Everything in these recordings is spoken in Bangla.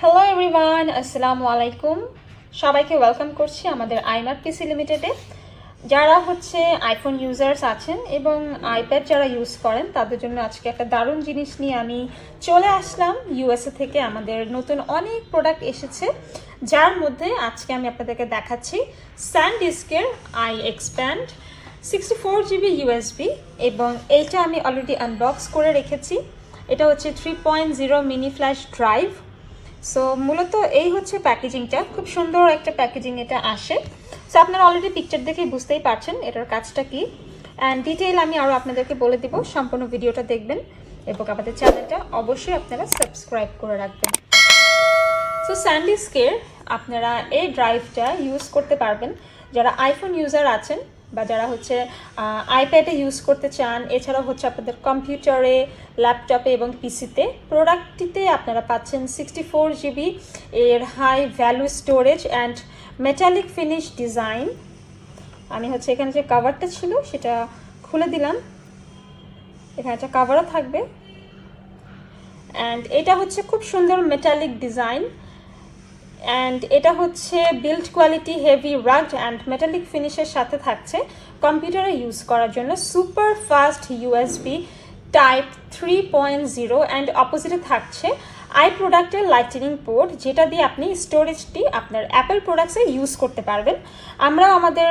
হ্যালো এভরিওয়ান, আসসালামু আলাইকুম। সবাইকে ওয়েলকাম করছি আমাদের iMart পিসি লিমিটেডে। যারা আইফোন ইউজার্স আছেন এবং আইপ্যাড যারা ইউজ করেন তাদের জন্য আজকে একটা দারুণ জিনিস নিয়ে আমি চলে আসলাম। ইউএসএ থেকে আমাদের নতুন অনেক প্রোডাক্ট এসেছে, যার মধ্যে আজকে আমি আপনাদেরকে দেখাচ্ছি SanDisk'ের iXpand 64GB USB, এবং এইটা আমি অলরেডি আনবক্স করে রেখেছি। এটা 3.0 মিনি ফ্ল্যাশ ড্রাইভ। সো মূলত এই প্যাকেজিংটা, খুব সুন্দর একটা প্যাকেজিং এটা আসে। সো আপনারা অলরেডি পিকচার দেখেই বুঝতেই পারছেন এটার কাজটা কি, অ্যান্ড ডিটেইল আমি আরও আপনাদেরকে বলে দিব। সম্পূর্ণ ভিডিওটা দেখবেন এবং আমাদের চ্যানেলটা অবশ্যই আপনারা সাবস্ক্রাইব করে রাখবেন। সো SanDisk'ের আপনারা এই ড্রাইভটা ইউজ করতে পারবেন যারা আইফোন ইউজার আছেন বা যারা আইপ্যাডে ইউজ করতে চান। এছাড়াও আপনাদের কম্পিউটারে, ল্যাপটপে এবং পিসিতে। প্রোডাক্টটিতে আপনারা পাচ্ছেন 64GB এর high value storage and metallic finish design. আমি এখানে যে কাভারটা ছিল সেটা খুলে দিলাম। এখানে একটা কাভারও থাকবে, অ্যান্ড এটা খুব সুন্দর মেটালিক ডিজাইন, অ্যান্ড এটা build quality heavy rugged and metallic ফিনিশের সাথে থাকছে কম্পিউটারে ইউজ করার জন্য super fast USB type 3.0, and অপোজিটে থাকছে আই প্রোডাক্টের লাইটনিং পোর্ট, যেটা দিয়ে আপনি স্টোরেজটি আপনার অ্যাপেল প্রোডাক্টসে ইউজ করতে পারবেন। আমরাও আমাদের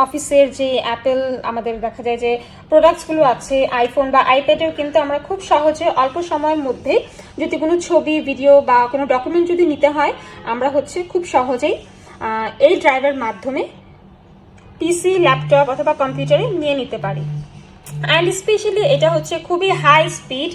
অফিসের যে অ্যাপেল আমাদের দেখা যায় যে প্রোডাক্টসগুলো আছে আইফোন বা আইপ্যাডেও, কিন্তু আমরা খুব সহজে অল্প সময়ের মধ্যে যদি কোনো ছবি, ভিডিও বা কোনো ডকুমেন্ট যদি নিতে হয়, আমরা খুব সহজেই এই ড্রাইভের মাধ্যমে পিসি, ল্যাপটপ অথবা কম্পিউটারে নিয়ে নিতে পারি। অ্যান্ড স্পেশালি এটা খুবই high speed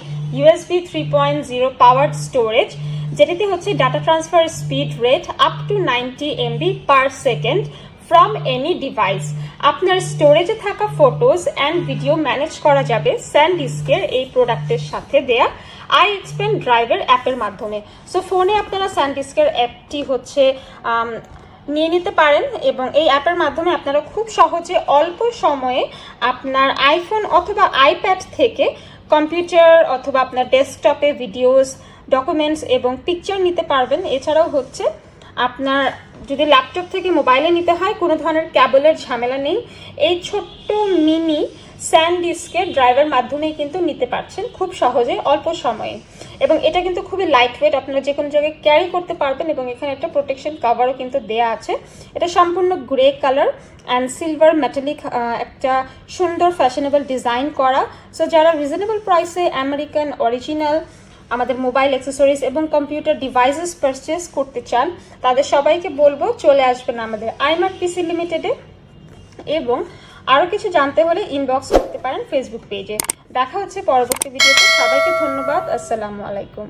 USB 3.0 powered storage, যেটাতে data transfer speed rate up to 90 MB per second from any device. আপনার স্টোরেজে থাকা ফটোজ অ্যান্ড ভিডিও ম্যানেজ করা যাবে SanDisk'ের এই প্রোডাক্টের সাথে দেয়া iXpand ড্রাইভের অ্যাপের মাধ্যমে। সো ফোনে আপনারা SanDisk'ের অ্যাপটি নিয়ে নিতে পারেন, এবং এই অ্যাপের মাধ্যমে আপনারা খুব সহজে অল্প সময়ে আপনার আইফোন অথবা আইপ্যাড থেকে কম্পিউটার অথবা আপনার ডেস্কটপে ভিডিওস, ডকুমেন্টস এবং পিকচার নিতে পারবেন। এছাড়াও আপনার যদি ল্যাপটপ থেকে মোবাইলে নিতে হয়, কোনো ধরনের ক্যাবলের ঝামেলা নেই। এই ছোট্ট মিনি SanDisk'ের ড্রাইভের মাধ্যমেই কিন্তু নিতে পারছেন খুব সহজে অল্প সময়ে, এবং এটা কিন্তু খুবই লাইট ওয়েট, আপনারা যে কোনো জায়গায় ক্যারি করতে পারবেন। এবং এখানে একটা প্রোটেকশন কাভারও কিন্তু দেয়া আছে। এটা সম্পূর্ণ grey colour and silver metallic, একটা সুন্দর ফ্যাশনেবল ডিজাইন করা। সো যারা রিজনেবল প্রাইসে আমেরিকান অরিজিনাল আমাদের মোবাইল অ্যাক্সেসরিজ এবং কম্পিউটার ডিভাইসেস পারচেস করতে চান, তাদের সবাইকে বলবো চলে আসবেন আমাদের iMart পিসি লিমিটেডে, এবং আরও কিছু জানতে হলে ইনবক্স করতে পারেন ফেসবুক পেজে। দেখা হচ্ছে পরবর্তী ভিডিওতে। সবাইকে ধন্যবাদ। আসসালামু আলাইকুম।